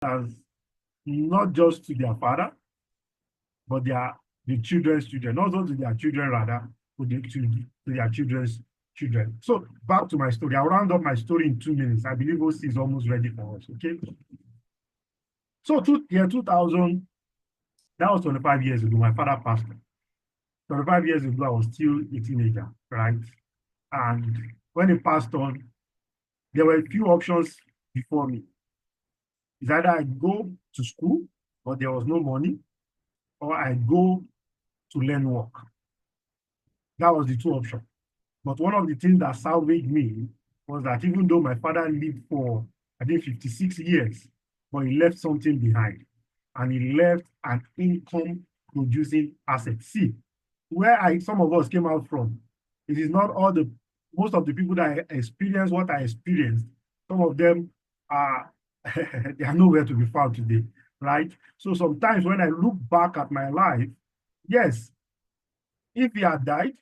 as not just to their father, but the children's children, not only to their children, rather, but to their children's children. So back to my story. I'll round up my story in 2 minutes. I believe OC is almost ready for us. Okay. So year 2000, that was 25 years ago. My father passed. 25 years ago, I was still a teenager, right? And when he passed on, there were a few options before me. It's either I go to school, but there was no money, or I go to learn work. That was the two options. But one of the things that salvaged me was that even though my father lived for, I think, 56 years, but he left something behind. And he left an income-producing asset. See, where some of us came out from, it is not most of the people that experienced what I experienced, some of them are, they are nowhere to be found today, right? So sometimes when I look back at my life, yes, if he had died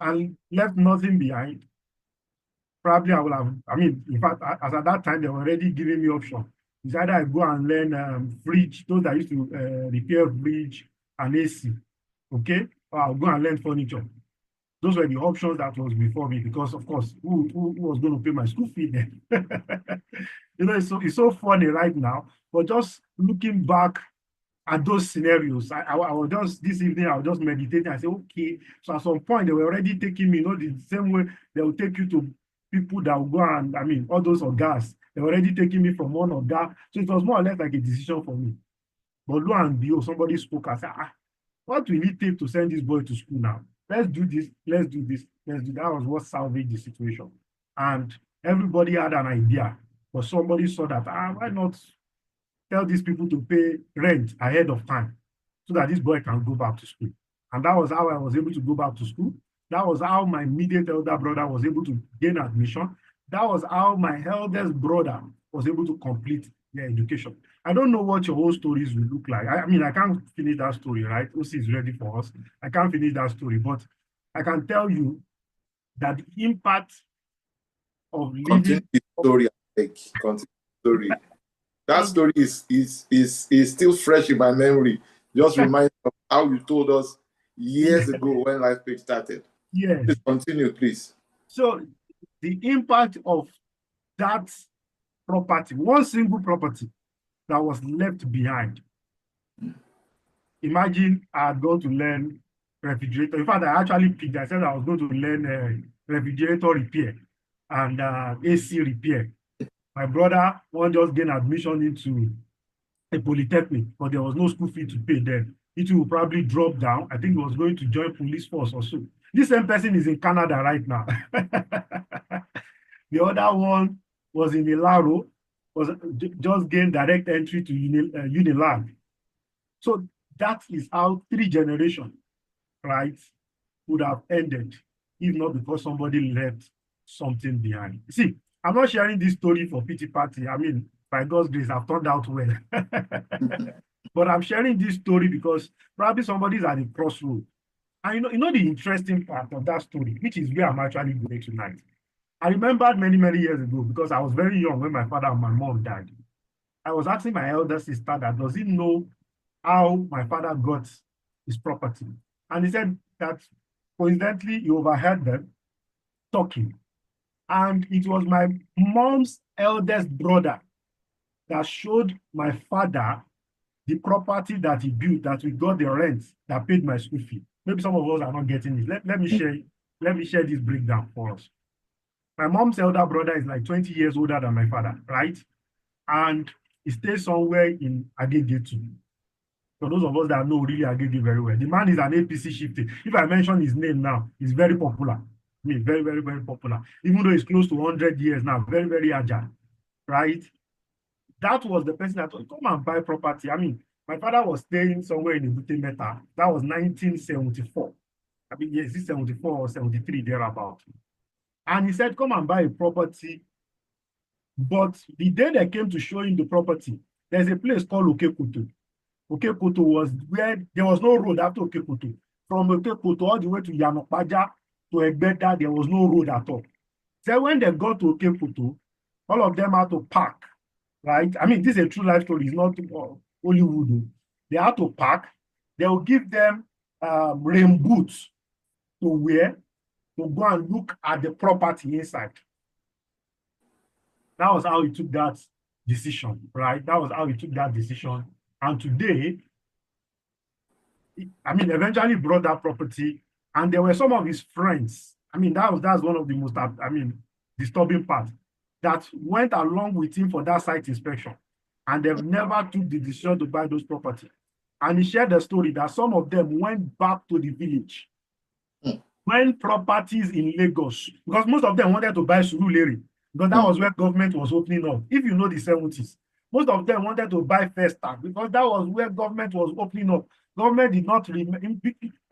and left nothing behind, probably I would have, in fact, as at that time, they were already giving me options. It's either I go and learn fridge, those that used to repair fridge and AC, okay? Or I'll go and learn furniture. Those were the options that was before me because, of course, who was going to pay my school fee then? It's so funny right now, but just looking back at those scenarios, I was just, this evening, I was just meditating. I said, okay, so at some point, they were already taking me, the same way they will take you to people that will go and, all those orgas, they were already taking me from one orga. So it was more or less like a decision for me. But lo and behold, somebody spoke and said, what will it take to send this boy to school now? Let's do this, let's do this, let's do that. That was what salvaged the situation. And everybody had an idea, but somebody saw that, why not tell these people to pay rent ahead of time so that this boy can go back to school. And that was how I was able to go back to school. That was how my immediate elder brother was able to gain admission. That was how my eldest brother was able to complete their education. I don't know what your whole stories will look like. I can't finish that story, right? OC is ready for us. I can't finish that story, but I can tell you that the impact of living... Continue the story, continue the story. That story is still fresh in my memory. Just remind me of how you told us years ago when Life Page started. Yes. Please continue, please. So the impact of that property, one single property that was left behind. Imagine I had gone to learn refrigerator. In fact, I actually picked, I said I was going to learn refrigerator repair and AC repair. My brother wanted just gain admission into a polytechnic, but there was no school fee to pay then. It will probably drop down. I think he was going to join police force or so. This same person is in Canada right now. The other one was in Ilaro, was just gained direct entry to Unilag. So that is how 3 generations, right, would have ended if not because somebody left something behind. See, I'm not sharing this story for pity party. By God's grace, I've turned out well. But I'm sharing this story because probably somebody's at a crossroad. And you know the interesting part of that story, which is where I'm actually going tonight. I remembered many, many years ago because I was very young when my father and my mom died. I was asking my elder sister that does he know how my father got his property. And he said that coincidentally he overheard them talking. And it was my mom's eldest brother that showed my father the property that he built, that we got the rent that paid my school fee. Maybe some of us are not getting it. Let me share this breakdown for us. My mom's elder brother is like 20 years older than my father, right? And he stays somewhere in Agege too. For those of us that know really Agege very well, the man is an APC shifter. If I mention his name now, he's very popular. Very, very, very popular. Even though he's close to 100 years now, very, very agile, right? That was the person that told, come and buy property. My father was staying somewhere in Ebute Meta. That was 1974. Yes, it's 74 or 73, thereabout. And he said, come and buy a property. But the day they came to show him the property, there's a place called Okekoto. Okekoto was where there was no road after Okekoto. From Okekoto all the way to Yanopaja to Egbeda, there was no road at all. So when they got to Okekoto, all of them had to park, right? I mean, this is a true life story. It's not Hollywood. They had to pack. They will give them rain boots to wear to go and look at the property inside. That was how he took that decision, right? That was how he took that decision. And today, I mean, eventually brought that property, and there were some of his friends. I mean, that's one of the most, I mean, disturbing parts that went along with him for that site inspection, and they've never took the decision to buy those property. And he shared the story that some of them went back to the village when properties in Lagos, because most of them wanted to buy Surulere, because that was where government was opening up. If you know the 70s, most of them wanted to buy Festac because that was where government was opening up. Government did not I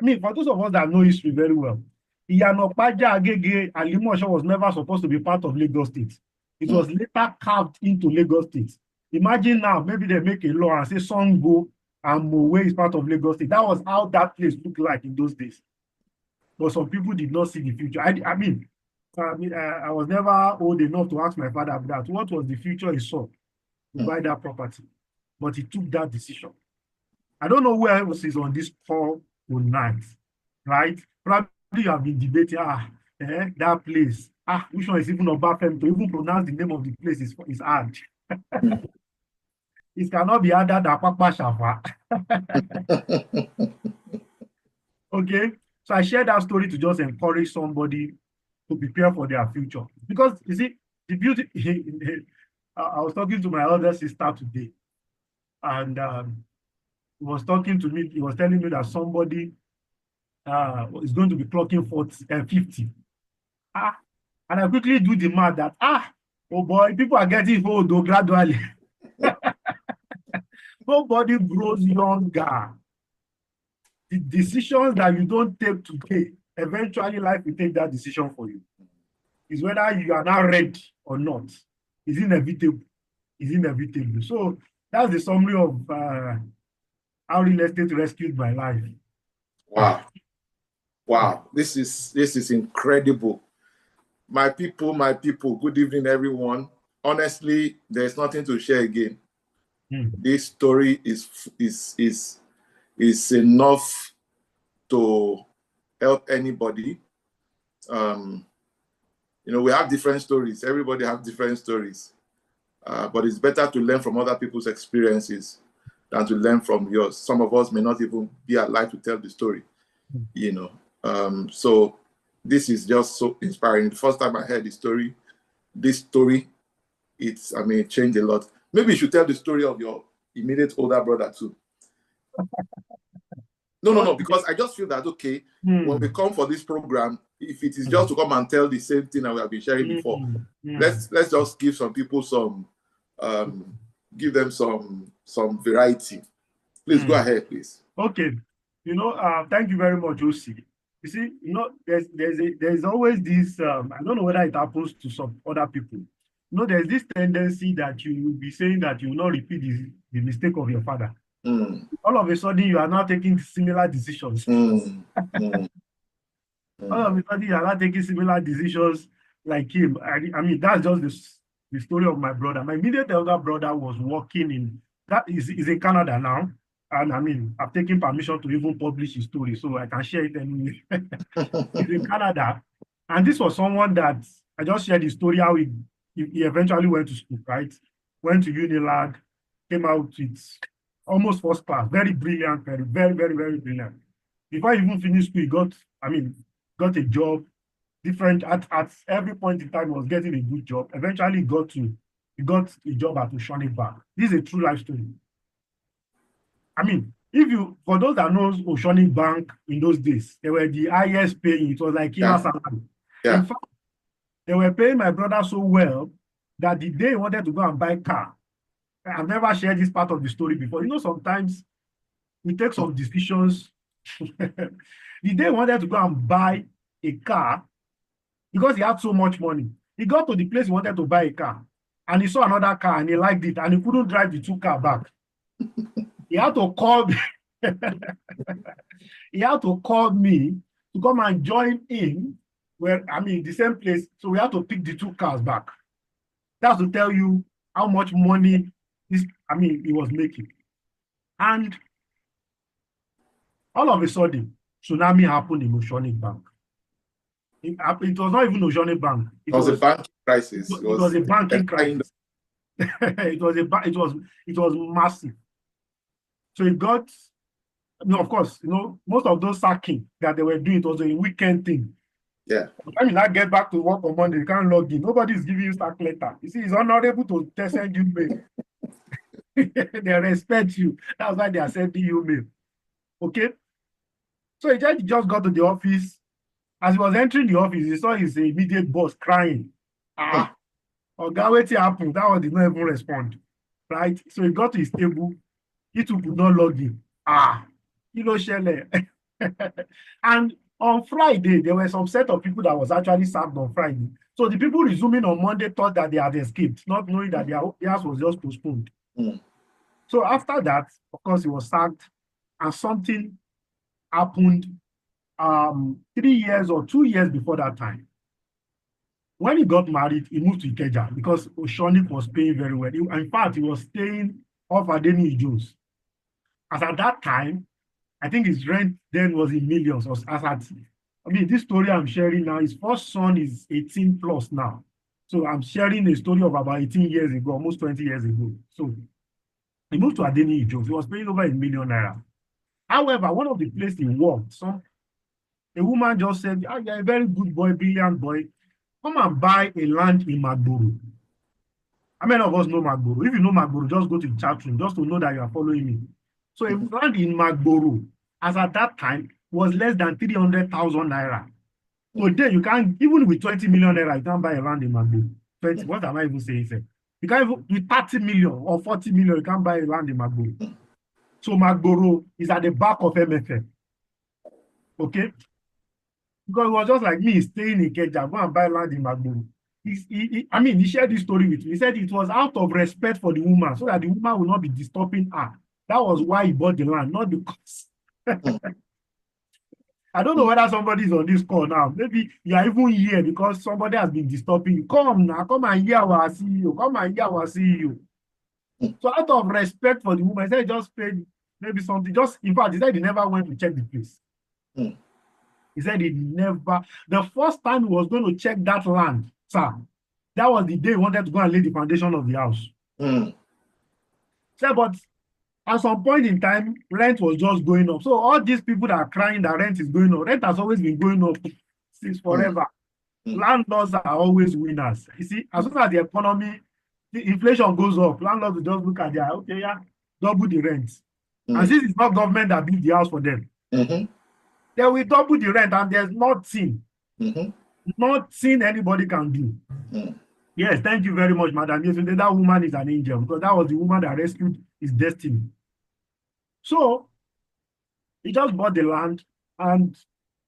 mean, for those of us that know history very well, Iyanopaja, Agege, and Limosho was never supposed to be part of Lagos State. It was later carved into Lagos State. Imagine now, maybe they make a law and say Songo and Mowe is part of Lagos State. That was how that place looked like in those days. But some people did not see the future. I mean, I was never old enough to ask my father that. What was the future he saw to buy that property? But he took that decision. I don't know who else is on this call tonight, right? Probably you have been debating, that place. Which one is even Obafemi? To even pronounce the name of the place is hard. It cannot be harder than Papa Shafa. Okay? So I share that story to just encourage somebody to prepare for their future. Because, you see, the beauty, I was talking to my other sister today, and he was talking to me, he was telling me that somebody is going to be clocking 50. And I quickly do the math that, oh boy, people are getting old though gradually. Nobody grows younger. The decisions that you don't take today, eventually life will take that decision for you. It's whether you are now ready or not. It's inevitable. It's inevitable. So that's the summary of how real estate rescued my life. Wow. Wow. This is incredible. My people, good evening, everyone. Honestly, there's nothing to share again. This story is enough to help anybody. You know, we have different stories. Everybody have different stories. But it's better to learn from other people's experiences than to learn from yours. Some of us may not even be alive to tell the story, you know. So this is just so inspiring. The first time I heard this story, it changed a lot. Maybe you should tell the story of your immediate older brother too. No, because I just feel that, okay, when we come for this program, if it is just to come and tell the same thing that we have been sharing before, let's just give some people give them some variety. Please go ahead, please. Okay. You know, thank you very much, OC. You see, you know, there's always this, I don't know whether it happens to some other people. You know, there's this tendency that you will be saying that you will not repeat the mistake of your father. All of a sudden, you are now taking similar decisions. All of a sudden, you are not taking similar decisions like him. I mean, that's just the story of my brother. My immediate elder brother was working is in Canada now. And I mean, I've taken permission to even publish his story, so I can share it anyway. He's in Canada. And this was someone that I just shared his story, how he eventually went to school, right? Went to Unilag, came out with almost first class, very brilliant, very, very, very, very brilliant. Before he even finished school, he got a job, different at every point in time, he was getting a good job. Eventually, he got a job at Oceanic Bank. This is a true life story. I mean, for those that knows Oceanic Bank in those days, they were the highest paying. It was like killer salary. In fact, they were paying my brother so well that the day he wanted to go and buy a car, I've never shared this part of the story before. You know, sometimes we take some decisions. The day he wanted to go and buy a car, because he had so much money, he got to the place he wanted to buy a car, and he saw another car and he liked it, and he couldn't drive the two cars back. He had to call me. He had to call me to come and join in the same place. So we had to pick the two cars back. That's to tell you how much money he was making. And all of a sudden, tsunami happened in Oceanic Bank. It was not even Oceanic Bank. It was a banking crisis. It was a banking kind crisis. It was massive. So it got, of course, most of those sacking that they were doing, it was a weekend thing. Yeah. I mean, I get back to work on Monday, you can't log in. Nobody's giving you sack letter. You see, it's honorable to send you mail. They respect you. That's why they are sending you mail. Okay? So he just got to the office. As he was entering the office, he saw his immediate boss crying. Oga, wetin happen? That one did not even respond. Right? So he got to his table. He too could not log in. Shele. And on Friday, there were some set of people that was actually sacked on Friday. So the people resuming on Monday thought that they had escaped, not knowing that their house was just postponed. So after that, of course, he was sacked, and something happened 3 years or 2 years before that time. When he got married, he moved to Ikeja because Oceanic was paying very well. In fact, he was staying off Adeni Jones. As at that time, I think his rent then was in millions. This story I'm sharing now, his first son is 18 plus now. So I'm sharing a story of about 18 years ago, almost 20 years ago. So he moved to Adeni Jones. He was paying over ₦1 million. However, one of the places he worked, a woman just said, you're a very good boy, brilliant boy. Come and buy a land in Magboro. How many of us know Magboro? If you know Magboro, just go to the chat room just to know that you are following me. So a land in Magboro, as at that time, was less than 300,000 naira. Today, you can't, even with 20 million naira, you can't buy a land in Magboro. What am I even saying, sir? You can't even, with 30 million or 40 million, you can't buy a land in Magboro. So Magboro is at the back of MFM. Okay? Because it was just like me staying in Ikeja, go and buy land in Magboro. He shared this story with me. He said it was out of respect for the woman, so that the woman will not be disturbing her. That was why he bought the land, not because. I don't know whether somebody is on this call now. Maybe you are even here because somebody has been disturbing you. Come now, come and hear our CEO. Come and hear our CEO. So out of respect for the woman, he said he just paid maybe something. In fact, he said he never went to check the place. He said he never. The first time he was going to check that land, sir, that was the day he wanted to go and lay the foundation of the house. So, but at some point in time, rent was just going up. So all these people that are crying that rent is going up, rent has always been going up since forever. Landlords are always winners. You see, as soon as the economy, the inflation goes up, landlords will just look at their, double the rent. And since it's not government that built the house for them, they will double the rent, and there's nothing anybody can do. Yes, thank you very much, Madam. Yes, that woman is an angel, because that was the woman that rescued his destiny. So he just bought the land and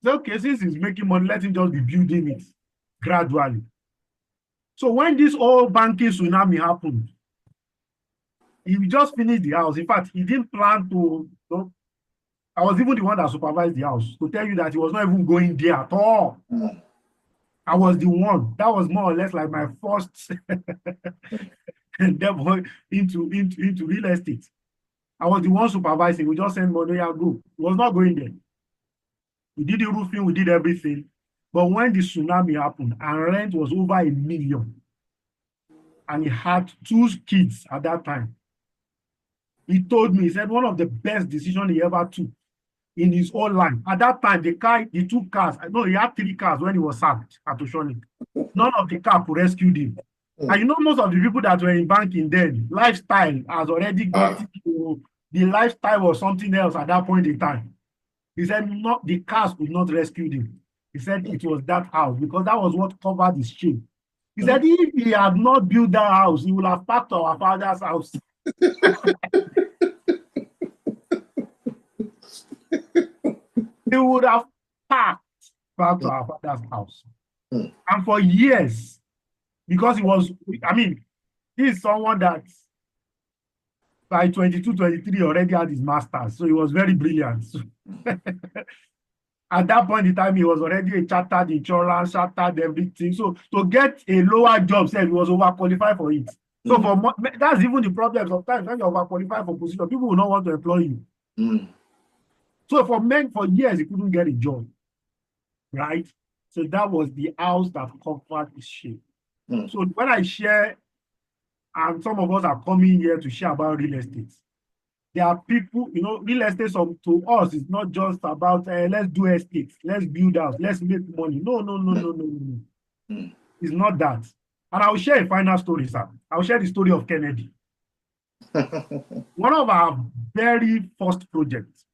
said, okay, since he's making money, let him just be building it gradually. So when this whole banking tsunami happened, he just finished the house. In fact, he didn't plan to. I was even the one that supervised the house to tell you that he was not even going there at all. I was the one. That was more or less like my first endeavor into real estate. I was the one supervising. We just sent money, go. He was not going there. We did the roofing, we did everything. But when the tsunami happened and rent was over $1 million, and he had 2 kids at that time, he told me, he said one of the best decisions he ever took in his whole life. At that time, the 2 cars, he had 3 cars when he was sacked at Oceanic. None of the cars rescued him. And most of the people that were in banking then, lifestyle has already got to, the lifestyle was something else at that point in time. He said the cars could not rescue him. He said it was that house, because that was what covered his shame. He said if he had not built that house, he would have packed to our father's house. He would have packed back to our father's house. And for years, because he was, he is someone that by 22, 23 already had his master's. So he was very brilliant. So at that point in time, he was already a chartered insurance, chartered everything. So to get a lower job, said he was overqualified for it. So that's even the problem. Sometimes when you're overqualified for position, people will not want to employ you. So for men, for years, he couldn't get a job, right? So that was the house that covered his shame. So when I share, and some of us are coming here to share about real estate, there are people, real estate to us is not just about let's do estate, let's build house, let's make money. No. It's not that. And I'll share a final story, sir. I'll share the story of Kennedy. One of our very first projects.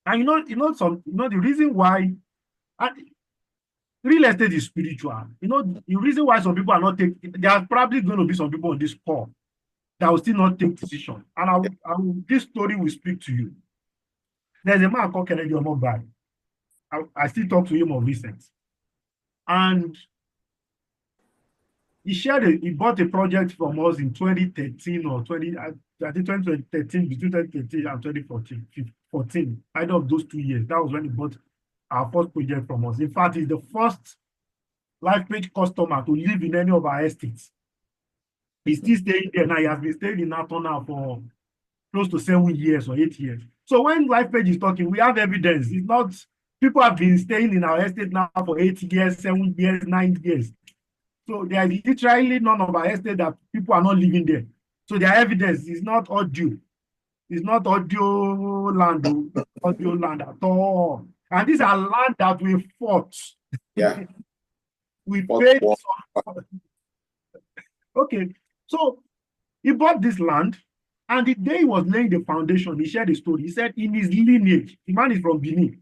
And the reason why real estate is spiritual. The reason why some people are not taking, there are probably going to be some people on this call that will still not take decision. And this story will speak to you. There's a man called Kennedy Omobai. I still talk to him of recent. And he bought a project from us in 2013 or 2013, between 2013 and 2014, either of those 2 years. That was when he bought our first project from us. In fact, he's the first LifePage customer to live in any of our estates. He's still staying there now. He has been staying in Nato now for close to 7 years or 8 years. So when LifePage is talking, we have evidence. It's not, people have been staying in our estate now for 8 years, 7 years, 9 years. So there is literally none of our estate that people are not living there. So their evidence is not audio. It's not audio land at all. And these are land that we fought. Yeah. We paid. Okay. So he bought this land, and the day he was laying the foundation, he shared a story. He said in his lineage, the man is from Benin.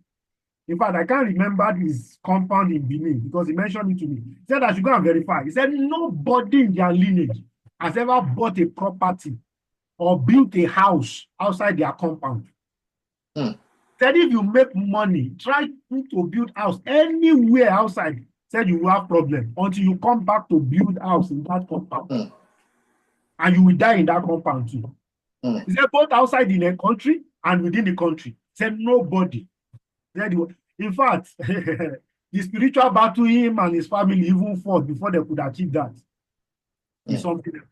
In fact, I can't remember his compound in Benin because he mentioned it to me. He said I should go and verify. He said nobody in their lineage has ever bought a property or built a house outside their compound. Said if you make money, try to build house anywhere outside, said you will have problem until you come back to build house in that compound. And you will die in that compound too. He said both outside in the country and within the country. Said nobody. In fact, the spiritual battle him and his family even fought before they could achieve that. Is something else.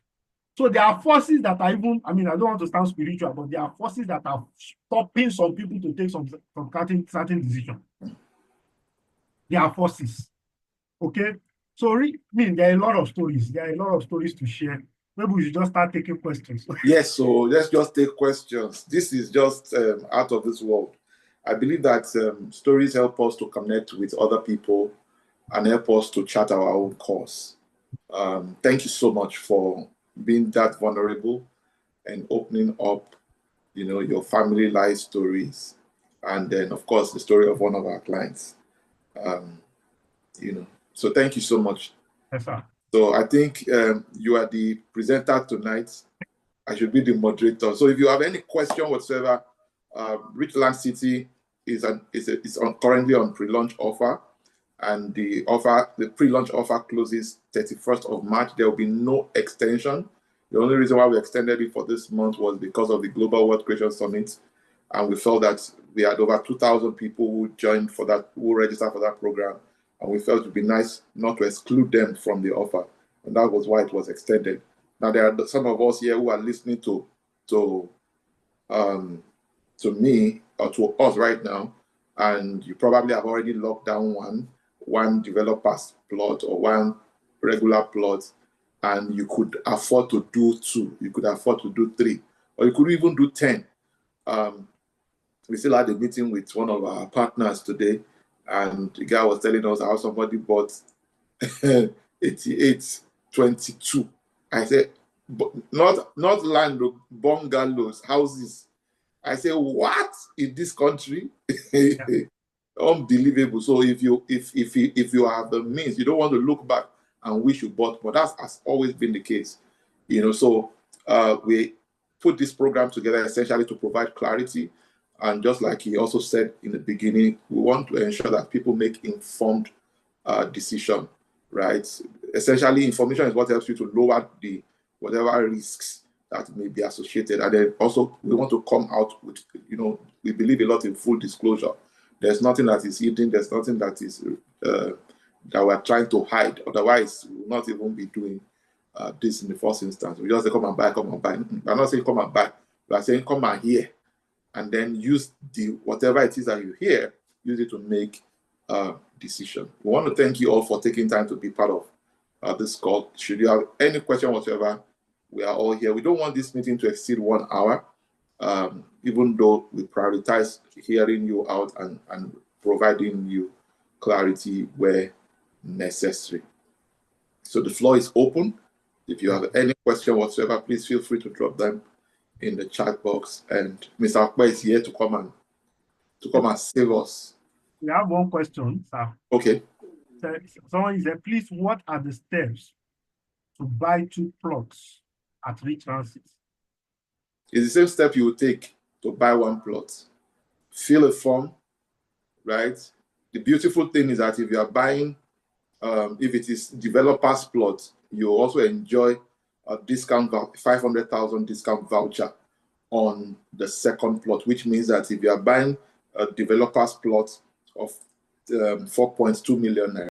So there are forces that are even, I don't want to sound spiritual, but there are forces that are stopping some people to take some certain decisions. There are forces. Okay? So there are a lot of stories. There are a lot of stories to share. Maybe we should just start taking questions. Yes, so let's just take questions. This is just out of this world. I believe that stories help us to connect with other people and help us to chart our own course. Thank you so much for being that vulnerable and opening up, your family life stories. And then, of course, the story of one of our clients. So thank you so much. Yes, sir. So I think you are the presenter tonight. I should be the moderator. So if you have any question whatsoever, Richland City is currently on pre-launch offer, and the pre-launch offer closes 31st of March. There will be no extension. The only reason why we extended it for this month was because of the Global Wealth Creation Summit, and we felt that we had over 2,000 people who registered for that program, and we felt it would be nice not to exclude them from the offer, and that was why it was extended. Now there are some of us here who are listening to me or to us right now, and you probably have already locked down one developer's plot or one regular plot, and you could afford to do 2, you could afford to do 3, or you could even do 10. We still had a meeting with one of our partners today, and the guy was telling us how somebody bought 8822. I said, not land, bungalows, houses. I say, what in this country? Yeah. Unbelievable. So if you have the means, you don't want to look back and wish you bought, but that has always been the case. So we put this program together essentially to provide clarity. And just like he also said in the beginning, we want to ensure that people make informed decision, right? Essentially, information is what helps you to lower whatever risks that may be associated. And then also, we want to come out with, we believe a lot in full disclosure. There's nothing that is hidden. There's nothing that is that we're trying to hide. Otherwise, we will not even be doing this in the first instance. We just say come and buy, come and buy. We're not saying come and buy. We are saying come and hear, and then use whatever it is that you hear, use it to make a decision. We want to thank you all for taking time to be part of this call. Should you have any question whatsoever, we are all here. We don't want this meeting to exceed 1 hour, even though we prioritize hearing you out and providing you clarity where necessary. So the floor is open. If you have any question whatsoever, please feel free to drop them in the chat box. And Mr. Akpa is here to come and save us. We have one question, sir. Okay. So someone said, please, what are the steps to buy 2 plots at Rich Francis? It's the same step you would take to buy 1 plot. Fill a form, right? The beautiful thing is that if you are buying, if it is developer's plot, you also enjoy a discount, 500,000 discount voucher on the second plot, which means that if you are buying a developer's plot of 4.2 million naira,